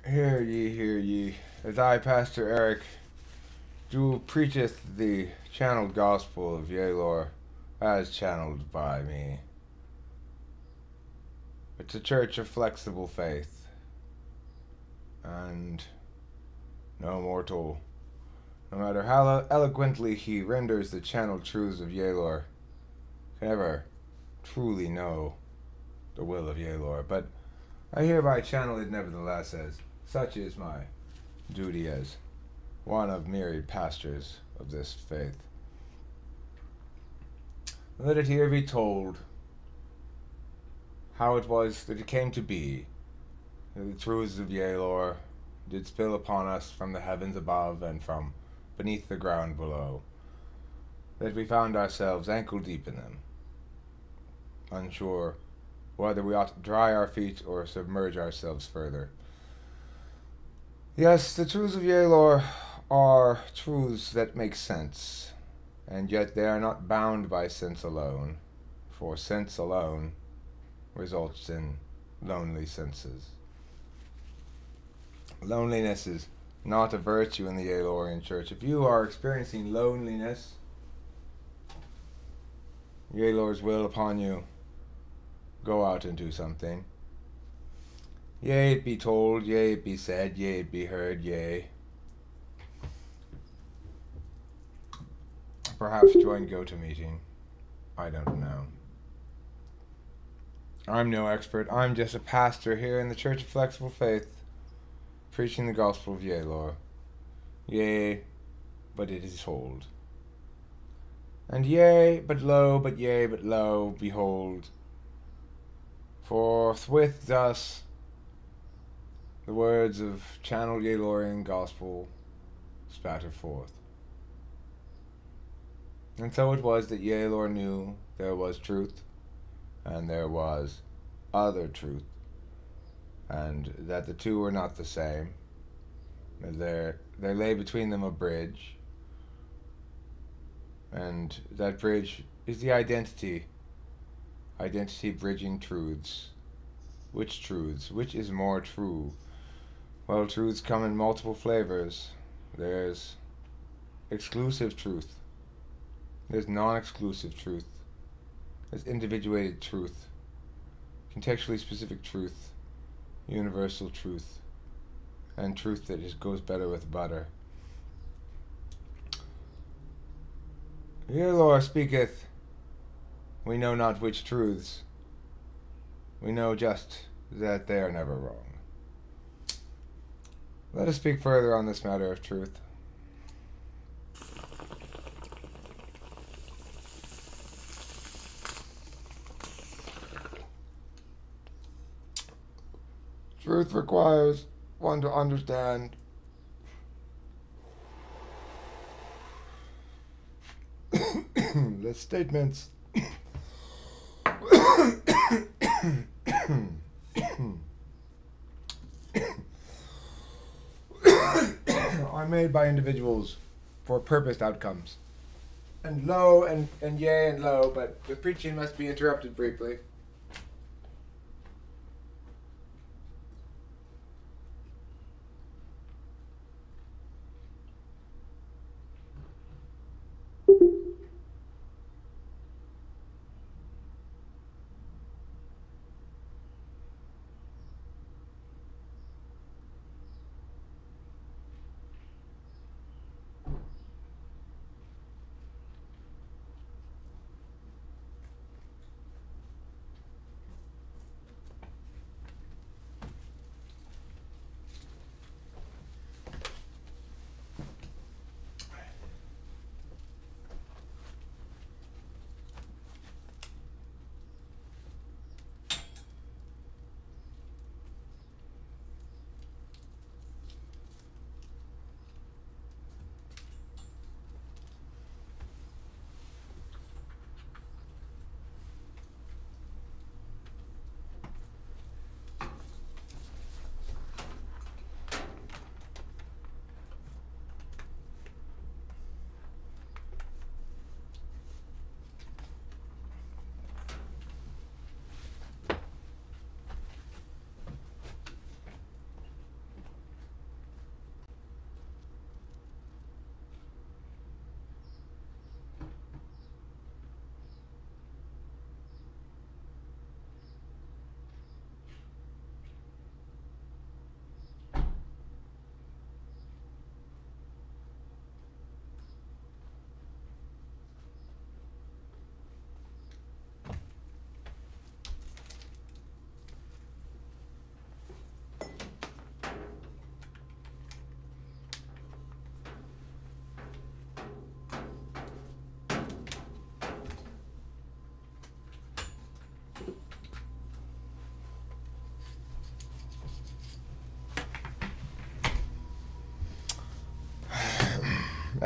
Hear ye, as I, Pastor Eric, do preacheth the channeled gospel of Yalor, as channeled by me. It's a church of flexible faith, and no mortal, no matter how eloquently he renders the channeled truths of Yalor, can ever truly know the will of Yalor. But I hereby channel it nevertheless, as such is my duty as one of myriad pastors of this faith. Let it here be told how it was that it came to be that the truths of Yalor did spill upon us from the heavens above and from beneath the ground below, that we found ourselves ankle deep in them, unsure whether we ought to dry our feet or submerge ourselves further. Yes, the truths of Yalor are truths that make sense, and yet they are not bound by sense alone, for sense alone results in lonely senses. Loneliness is not a virtue in the Yalorian Church. If you are experiencing loneliness, Yalor's will upon you, go out and do something. Yea, it be told, yea, it be said, yea, it be heard, yea. Perhaps join GoToMeeting. I don't know. I'm no expert. I'm just a pastor here in the Church of Flexible Faith, preaching the gospel of Yalor. Yea, but it is told. And yea, but lo, but yea, but lo, behold. Forthwith thus the words of channeled Yalorian gospel spatter forth. And so it was that Yalor knew there was truth, and there was other truth, and that the two were not the same. There lay between them a bridge, and that bridge is the identity bridging truths. Which truths? Which is more true? Well, truths come in multiple flavors. There's exclusive truth. There's non-exclusive truth. There's individuated truth. Contextually specific truth. Universal truth. And truth that just goes better with butter. Yalor speaketh, we know not which truths. We know just that they are never wrong. Let us speak further on this matter of truth. Truth requires one to understand the statements are made by individuals for purposed outcomes. And lo, and yea, and lo, but the preaching must be interrupted briefly.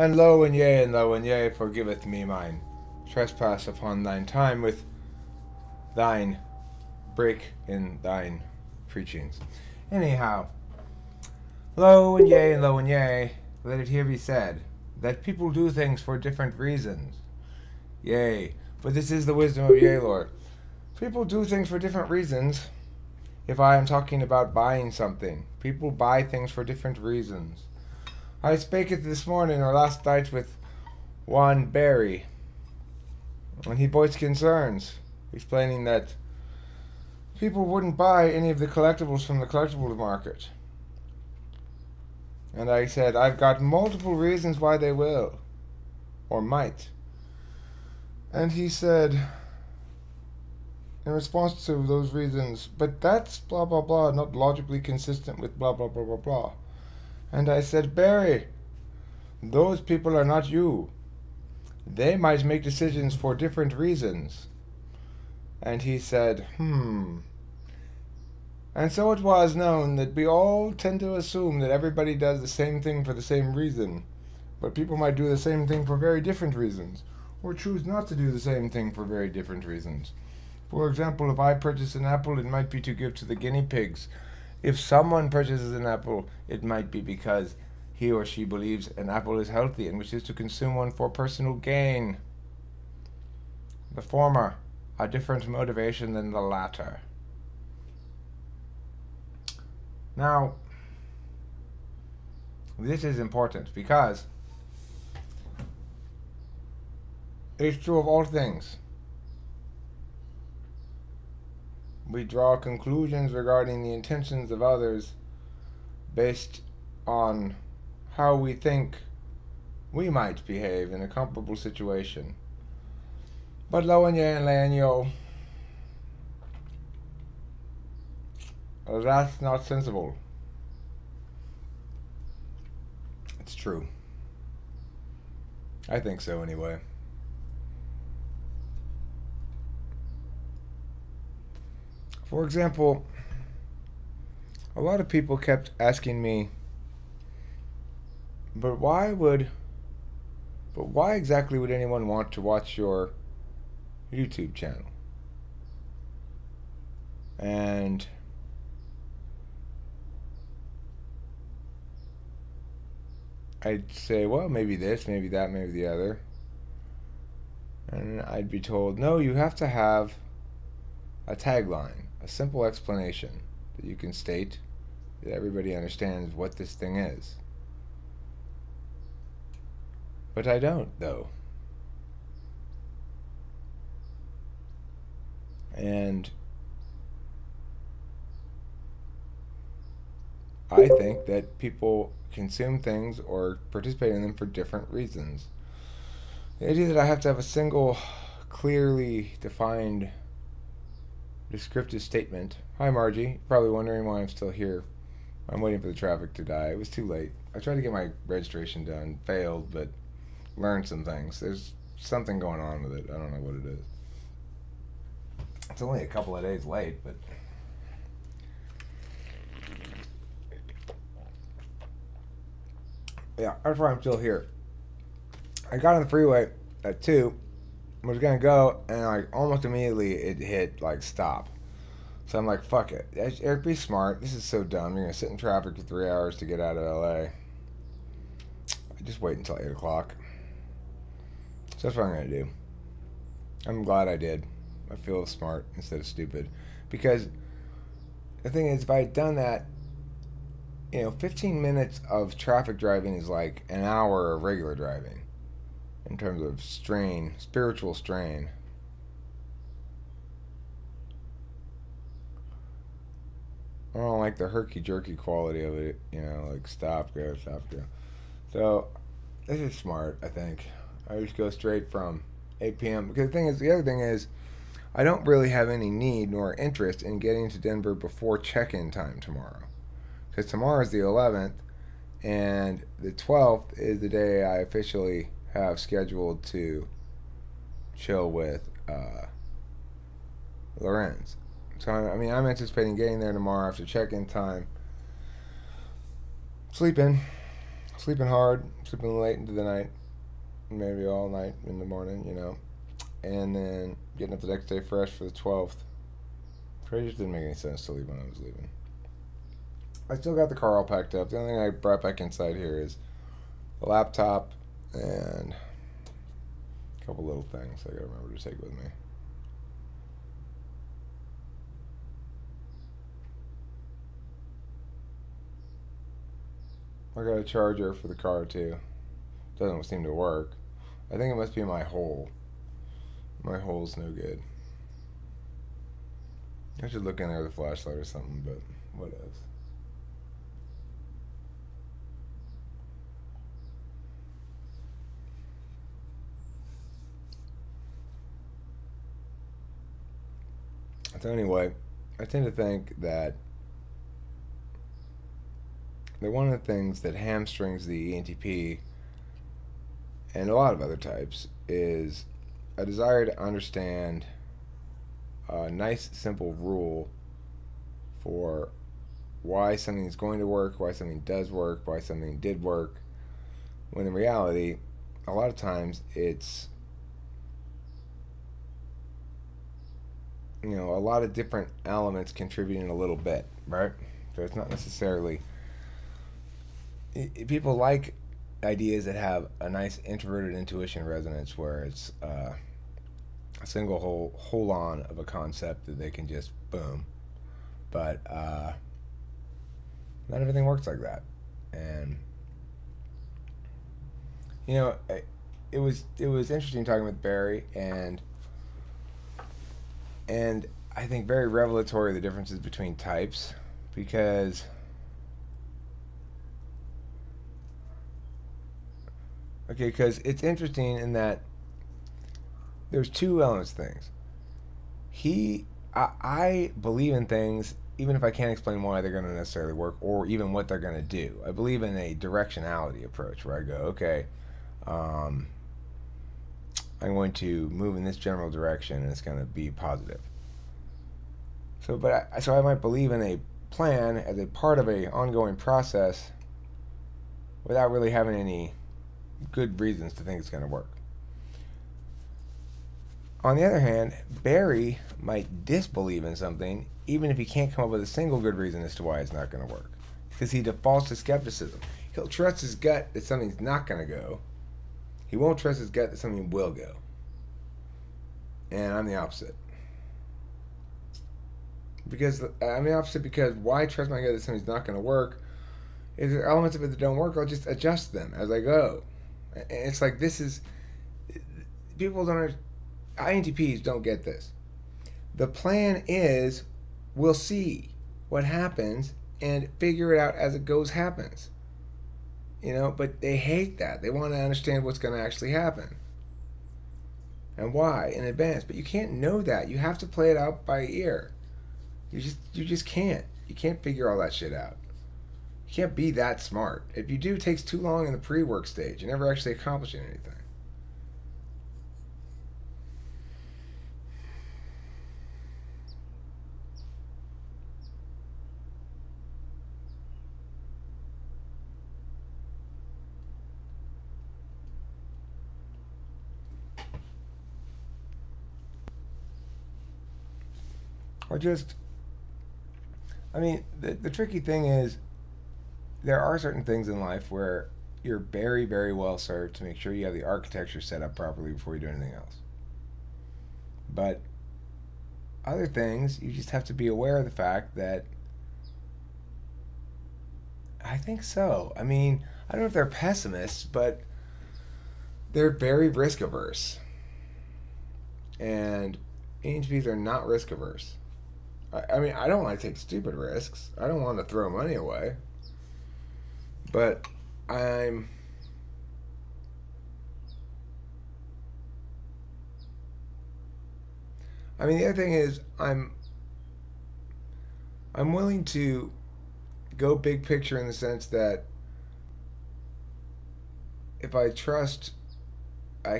And lo and yea, forgiveth me mine trespass upon thine time with thine break in thine preachings. Anyhow, lo and yea, let it here be said, that people do things for different reasons. Yea, but this is the wisdom of yea, Lord. People do things for different reasons. If I am talking about buying something, people buy things for different reasons. I spake it this morning or last night with one Barry, and he voiced concerns, explaining that people wouldn't buy any of the collectibles from the collectibles market. And I said, I've got multiple reasons why they will, or might. And he said, in response to those reasons, but that's blah blah blah, not logically consistent with blah blah blah blah blah. And I said, Barry, those people are not you. They might make decisions for different reasons. And he said, And so it was known that we all tend to assume that everybody does the same thing for the same reason. But people might do the same thing for very different reasons, or choose not to do the same thing for very different reasons. For example, if I purchase an apple, it might be to give to the guinea pigs. If someone purchases an apple, it might be because he or she believes an apple is healthy and wishes to consume one for personal gain. The former, a different motivation than the latter. Now, this is important because it's true of all things. We draw conclusions regarding the intentions of others based on how we think we might behave in a comparable situation. But lo and yea and lay and yo, that's not sensible. It's true. I think so anyway. For example, a lot of people kept asking me, but why exactly would anyone want to watch your YouTube channel? And I'd say, well, maybe this, maybe that, maybe the other. And I'd be told, no, you have to have a tagline, a simple explanation that you can state that everybody understands what this thing is. But I don't, though. And I think that people consume things or participate in them for different reasons. The idea that I have to have a single, clearly defined descriptive statement. Hi, Margie. Probably wondering why I'm still here. I'm waiting for the traffic to die. It was too late. I tried to get my registration done. Failed, but learned some things. There's something going on with it. I don't know what it is. It's only a couple of days late, but yeah, that's why I'm still here. I got on the freeway at 2. Was gonna go, and like almost immediately it hit like stop. So I'm like, fuck it. Eric, be smart. This is so dumb. You're gonna sit in traffic for 3 hours to get out of LA. I just wait until 8 o'clock. So that's what I'm gonna do. I'm glad I did. I feel smart instead of stupid. Because the thing is, if I had done that, 15 minutes of traffic driving is like an hour of regular driving. In terms of strain, spiritual strain. I don't like the herky-jerky quality of it, like stop, go, stop, go. So, this is smart, I think. I just go straight from 8 p.m. Because the other thing is, I don't really have any need nor interest in getting to Denver before check-in time tomorrow. Because tomorrow is the 11th, and the 12th is the day I officially have scheduled to chill with Lorenz. So, I'm anticipating getting there tomorrow after check-in time, sleep in, sleeping hard, sleeping late into the night, maybe all night in the morning, and then getting up the next day fresh for the 12th. It just didn't make any sense to leave when I was leaving. I still got the car all packed up. The only thing I brought back inside here is the laptop and a couple little things I gotta remember to take with me. I got a charger for the car too. Doesn't seem to work. I think it must be my hole. My hole's no good. I should look in there with a flashlight or something, but what else? So anyway, I tend to think that one of the things that hamstrings the ENTP and a lot of other types is a desire to understand a nice, simple rule for why something is going to work, why something does work, why something did work, when in reality, a lot of times it's a lot of different elements contributing a little bit, right? So it's not necessarily... People like ideas that have a nice introverted intuition resonance where it's a single hold on of a concept that they can just boom. But not everything works like that. And it was interesting talking with Barry, and I think very revelatory the differences between types, because it's interesting in that there's two elements to things. I believe in things even if I can't explain why they're going to necessarily work or even what they're going to do. I believe in a directionality approach where I go, okay, I'm going to move in this general direction and it's going to be positive. So I might believe in a plan as a part of a ongoing process without really having any good reasons to think it's going to work. On the other hand, Barry might disbelieve in something even if he can't come up with a single good reason as to why it's not going to work, because he defaults to skepticism. He'll trust his gut that something's not going to go. He won't trust his gut that something will go. And I'm the opposite. Because why trust my gut that something's not going to work? If there are elements of it that don't work, I'll just adjust them as I go. And it's like people don't, INTPs don't get this. The plan is, we'll see what happens and figure it out as it happens. But they hate that. They want to understand what's going to actually happen and why in advance. But you can't know that. You have to play it out by ear. You just can't. You can't figure all that shit out. You can't be that smart. If you do, it takes too long in the pre-work stage. You're never actually accomplishing anything. Or the tricky thing is, there are certain things in life where you're very, very well served to make sure you have the architecture set up properly before you do anything else. But other things, you just have to be aware of the fact that, I think so. I don't know if they're pessimists, but they're very risk averse. And ENTPs are not risk averse. I don't want to take stupid risks. I don't want to throw money away. But the other thing is, I'm willing to go big picture in the sense that if I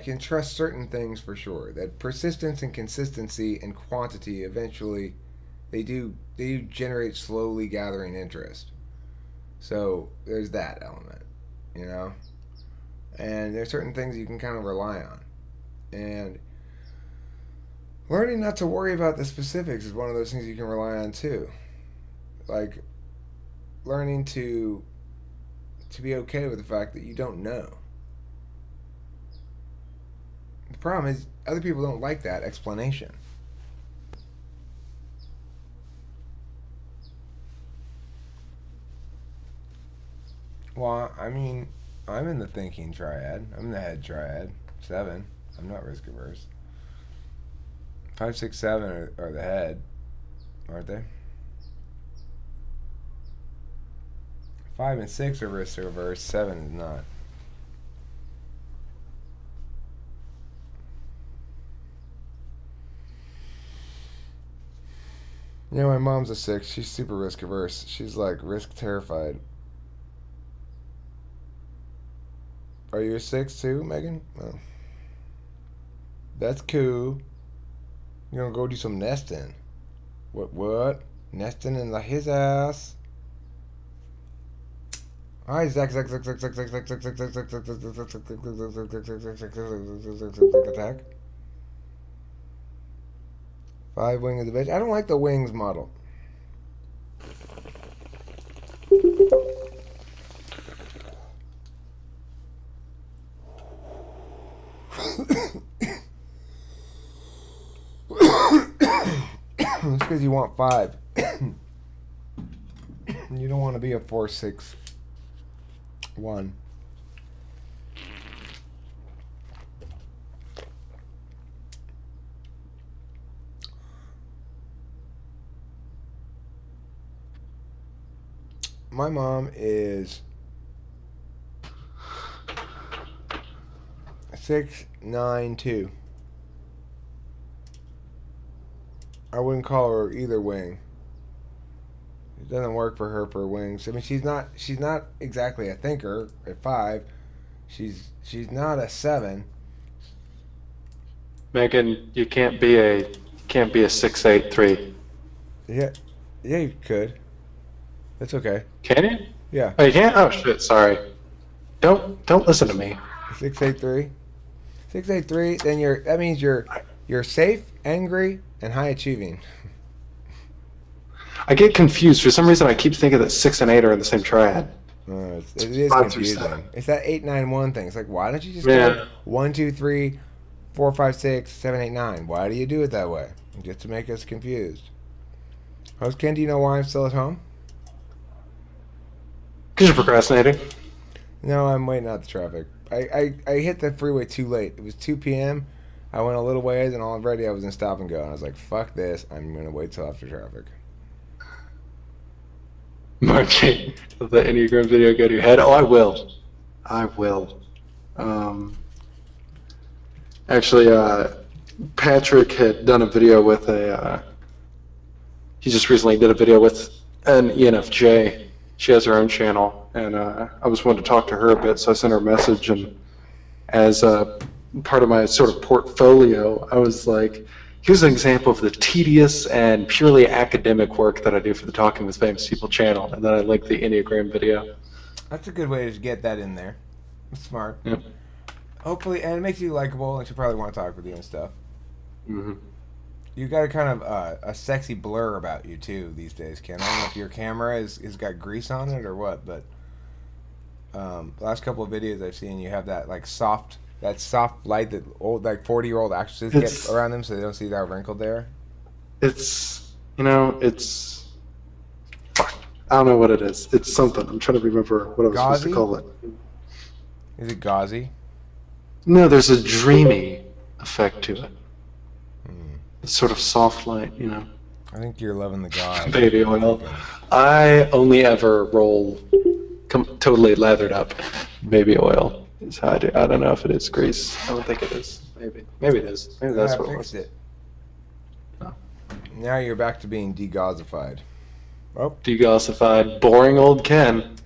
can trust certain things for sure. That persistence and consistency and quantity eventually they do generate slowly gathering interest. So there's that element. you know? And there's certain things you can kind of rely on. And learning not to worry about the specifics is one of those things you can rely on too. Like learning to be okay with the fact that you don't know. The problem is other people don't like that explanation. Well, I mean, I'm in the thinking triad. I'm in the head triad. 7. I'm not risk averse. 5, 6, 7 are the head, aren't they? 5 and 6 are risk averse. 7 is not. You know, my mom's a 6. She's super risk averse. She's like risk terrified. Are you a 6 too, Megan? Oh. That's cool. You're gonna go do some nesting. What? Nesting in his ass. Hi, Zach, attack. 5 wing of the bitch. I don't like the wings model. It's because you want 5. You don't want to be a 4, 6, 1. My mom is 6, 9, 2. I wouldn't call her either wing. It doesn't work for her for wings. I mean, she's not exactly a thinker at 5. She's not a 7. Megan, you can't be a 683. Yeah, you could. That's okay. Can you? Yeah. Oh, you can't? Oh shit, sorry. Don't listen to me. 683. 683. Then that means you're safe, angry, and high achieving. I get confused. For some reason, I keep thinking that 6 and 8 are in the same triad. It is 5 through confusing. 7. It's that 8, 9, 1 thing. It's like, why don't you just go 1, 2, 3, 4, 5, 6, 7, 8, 9? Why do you do it that way? Just to make us confused. Host Ken, do you know why I'm still at home? Because you're procrastinating. No, I'm waiting out the traffic. I hit the freeway too late. It was 2 p.m. I went a little ways, and already I was in stop and go. And I was like, fuck this. I'm going to wait till after traffic. Marking the Enneagram video go to your head. Oh, I will. Actually, Patrick had done a video with he just recently did a video with an ENFJ. She has her own channel, and I was wanting to talk to her a bit, so I sent her a message, and as part of my sort of portfolio, I was like, here's an example of the tedious and purely academic work that I do for the Talking with Famous People channel, and then I linked the Enneagram video. That's a good way to get that in there. That's smart. Yep. Hopefully, and it makes you likable, and she'll probably want to talk with you and stuff. Mm-hmm. You got a kind of a sexy blur about you too these days, Ken. I don't know if your camera is got grease on it or what, but the last couple of videos I've seen, you have that like soft light that old 40-year-old actresses get around them, so they don't see that wrinkled there. It's fuck, I don't know what it is. It's something. I'm trying to remember what I was supposed to call it. Is it gauzy? No, there's a dreamy effect to it. It's sort of soft light, you know. I think you're loving the gauze. Baby oil. I only ever roll totally lathered up baby oil. Is how I do. I don't know if it is grease. I don't think it is. Maybe it is. Maybe that's what it was. No. Now you're back to being degauzified. Oh. Degauzified. Boring old Ken.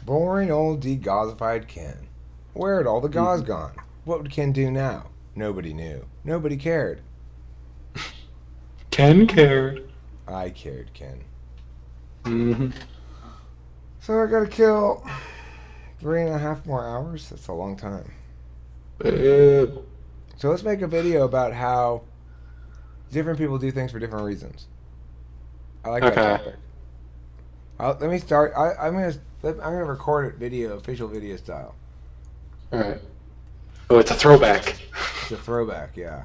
Boring old degauzified Ken. Where had all the gauze gone? What would Ken do now? Nobody knew. Nobody cared. Ken cared. I cared, Ken. Mm-hmm. So I gotta kill 3.5 more hours. That's a long time. So let's make a video about how different people do things for different reasons. I like that Okay. topic. Let me start. I'm gonna record it official video style. All right. Oh, it's a throwback. It's a throwback, yeah.